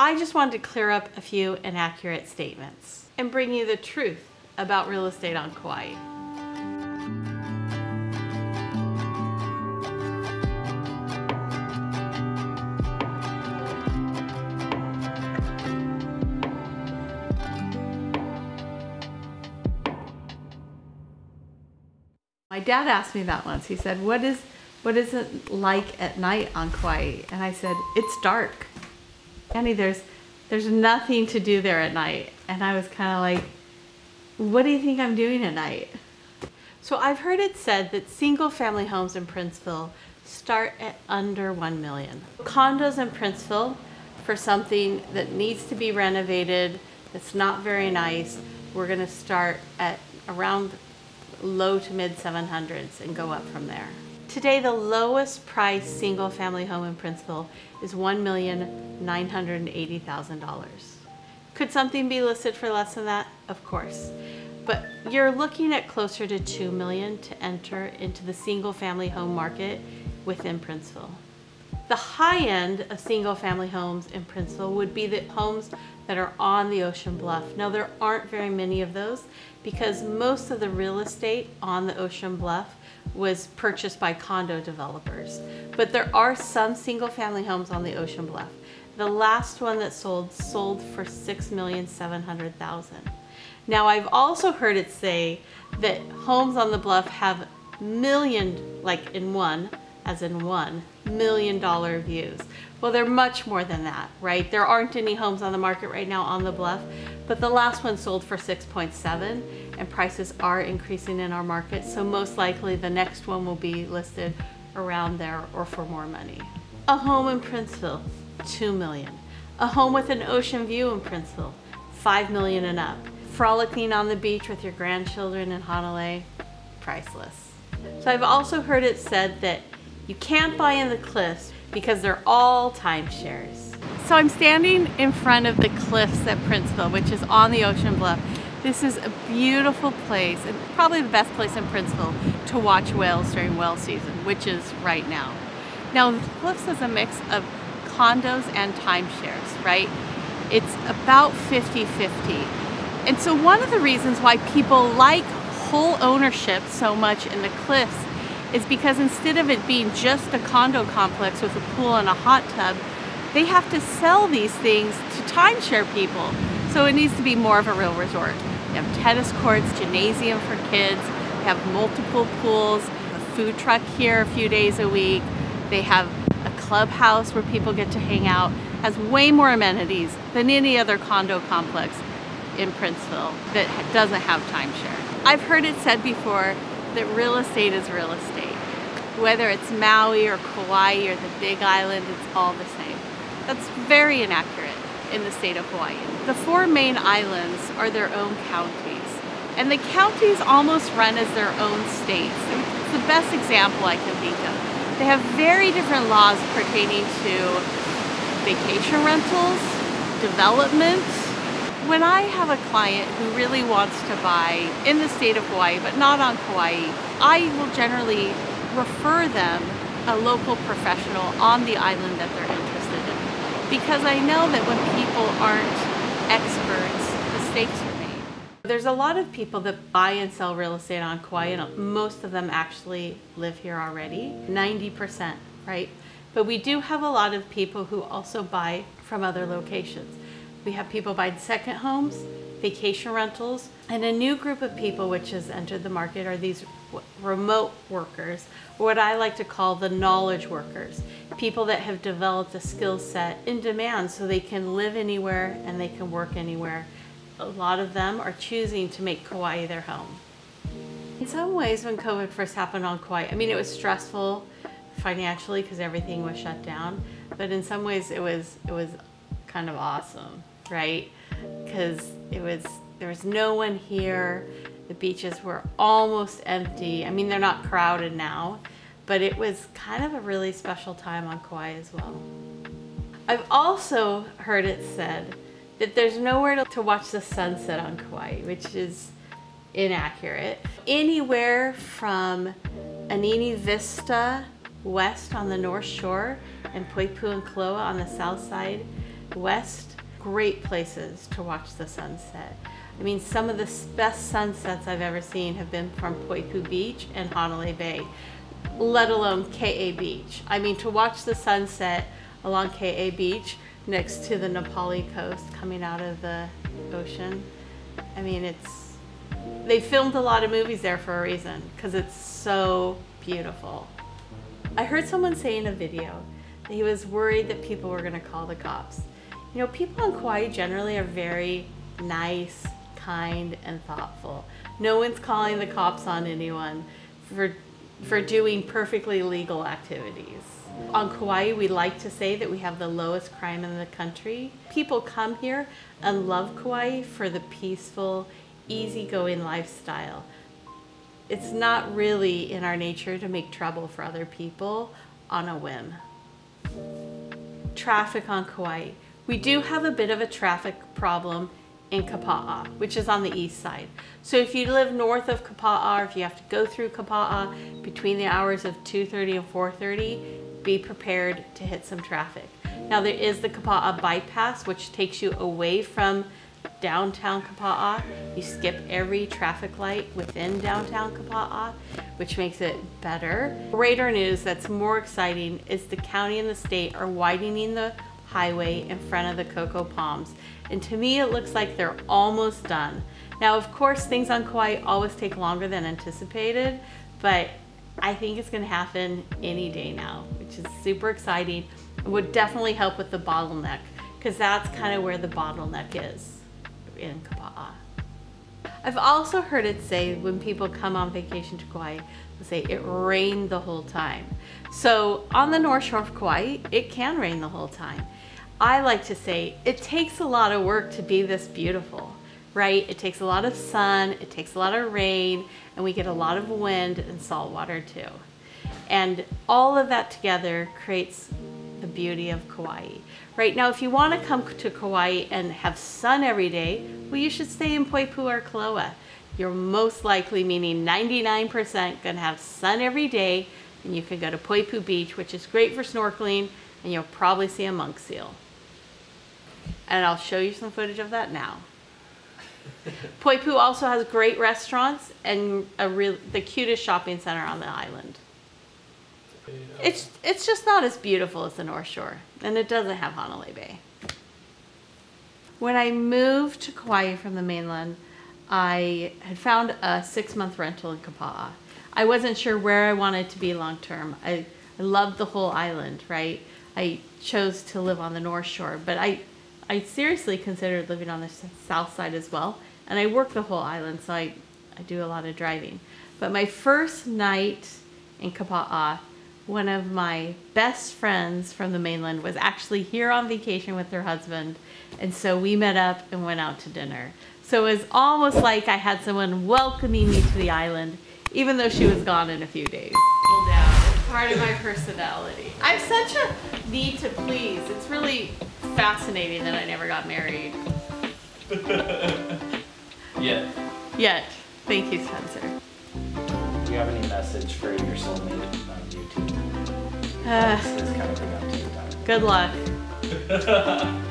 I just wanted to clear up a few inaccurate statements and bring you the truth about real estate on Kauai. My dad asked me that once. He said, what is it like at night on Kauai? And I said, it's dark. Annie, there's nothing to do there at night. And I was kind of like, what do you think I'm doing at night? So I've heard it said that single family homes in Princeville start at under $1 million. Condos in Princeville, for something that needs to be renovated, that's not very nice, we're gonna start at around low to mid 700s and go up from there. Today, the lowest price single family home in Princeville is $1,980,000. Could something be listed for less than that? Of course. But you're looking at closer to $2 million to enter into the single family home market within Princeville. The high end of single family homes in Princeville would be the homes that are on the ocean bluff. Now, there aren't very many of those because most of the real estate on the ocean bluff was purchased by condo developers. But there are some single family homes on the ocean bluff. The last one that sold for $6,700,000. Now, I've also heard it say that homes on the bluff have million, like in one, as in $1 million views. Well, they're much more than that, right? There aren't any homes on the market right now on the bluff, but the last one sold for 6.7, and prices are increasing in our market, so most likely the next one will be listed around there or for more money. A home in Princeville, $2 million. A home with an ocean view in Princeville, $5 million and up. Frolicking on the beach with your grandchildren in Honolulu, priceless. So I've also heard it said that you can't buy in the cliffs because they're all timeshares. So I'm standing in front of the cliffs at Princeville, which is on the ocean bluff. This is a beautiful place, and probably the best place in Princeville to watch whales during whale season, which is right now. Now, the cliffs is a mix of condos and timeshares, right? It's about 50-50. And so one of the reasons why people like whole ownership so much in the cliffs is because instead of it being just a condo complex with a pool and a hot tub, they have to sell these things to timeshare people. So it needs to be more of a real resort. They have tennis courts, gymnasium for kids, they have multiple pools, a food truck here a few days a week. They have a clubhouse where people get to hang out. Has way more amenities than any other condo complex in Princeville that doesn't have timeshare. I've heard it said before that real estate is real estate. Whether it's Maui or Kauai or the Big Island, it's all the same. That's very inaccurate in the state of Hawaii. The 4 main islands are their own counties, and the counties almost run as their own states. It's the best example I can think of. They have very different laws pertaining to vacation rentals, development. When I have a client who really wants to buy in the state of Hawaii, but not on Kauai, I will generally refer them a local professional on the island that they're interested in. Because I know that when people aren't experts, mistakes are made. There's a lot of people that buy and sell real estate on Kauai, and most of them actually live here already, 90%, right? But we do have a lot of people who also buy from other locations. We have people buying second homes, vacation rentals, and a new group of people which has entered the market are these remote workers, or what I like to call the knowledge workers. People that have developed a skill set in demand so they can live anywhere and they can work anywhere. A lot of them are choosing to make Kauai their home. In some ways, when COVID first happened on Kauai, I mean, it was stressful financially because everything was shut down, but in some ways it was kind of awesome, right? Because there was no one here. The beaches were almost empty. I mean, they're not crowded now, but it was kind of a really special time on Kauai as well. I've also heard it said that there's nowhere to watch the sunset on Kauai, which is inaccurate. Anywhere from Anini Vista west on the north shore and Poipu and Kaloa on the south side west, great places to watch the sunset. I mean, some of the best sunsets I've ever seen have been from Poipu Beach and Hanalei Bay, let alone KA Beach. I mean, to watch the sunset along KA Beach next to the Nepali coast coming out of the ocean, I mean, they filmed a lot of movies there for a reason, because it's so beautiful. I heard someone say in a video that he was worried that people were gonna call the cops. You know, people on Kauai generally are very nice, kind, and thoughtful. No one's calling the cops on anyone for doing perfectly legal activities. On Kauai, we like to say that we have the lowest crime in the country. People come here and love Kauai for the peaceful, easygoing lifestyle. It's not really in our nature to make trouble for other people on a whim. Traffic on Kauai. We do have a bit of a traffic problem in Kapa'a, which is on the east side. So if you live north of Kapa'a, or if you have to go through Kapa'a between the hours of 2:30 and 4:30, be prepared to hit some traffic. Now there is the Kapa'a bypass, which takes you away from downtown Kapa'a. You skip every traffic light within downtown Kapa'a, which makes it better. Greater news that's more exciting is the county and the state are widening the highway in front of the cocoa palms. And to me, it looks like they're almost done. Now, of course, things on Kauai always take longer than anticipated, but I think it's gonna happen any day now, which is super exciting. It would definitely help with the bottleneck, because that's kind of where the bottleneck is in Kapa'a. I've also heard it say when people come on vacation to Kauai, they'll say it rained the whole time. So on the North Shore of Kauai, it can rain the whole time. I like to say it takes a lot of work to be this beautiful, right? It takes a lot of sun, it takes a lot of rain, and we get a lot of wind and salt water too. And all of that together creates the beauty of Kauai. Right now, if you want to come to Kauai and have sun every day, well, you should stay in Poipu or Koloa. You're most likely, meaning 99%, gonna have sun every day, and you can go to Poipu Beach, which is great for snorkeling, and you'll probably see a monk seal. And I'll show you some footage of that now. Poipu also has great restaurants and the cutest shopping center on the island. It's just not as beautiful as the North Shore, and it doesn't have Hanalei Bay. When I moved to Kauai from the mainland, I had found a 6-month rental in Kapa'a. I wasn't sure where I wanted to be long term. I loved the whole island, right? I chose to live on the North Shore, but I seriously considered living on the south side as well. And I work the whole island, so I do a lot of driving. But my first night in Kapa'a, one of my best friends from the mainland was actually here on vacation with her husband. And so we met up and went out to dinner. So it was almost like I had someone welcoming me to the island, even though she was gone in a few days. It's part of my personality. I have such a need to please. It's really fascinating that I never got married. Yet. Thank you, Spencer. Do you have any message for your soulmate on YouTube? This kind of thing up to you. Good luck.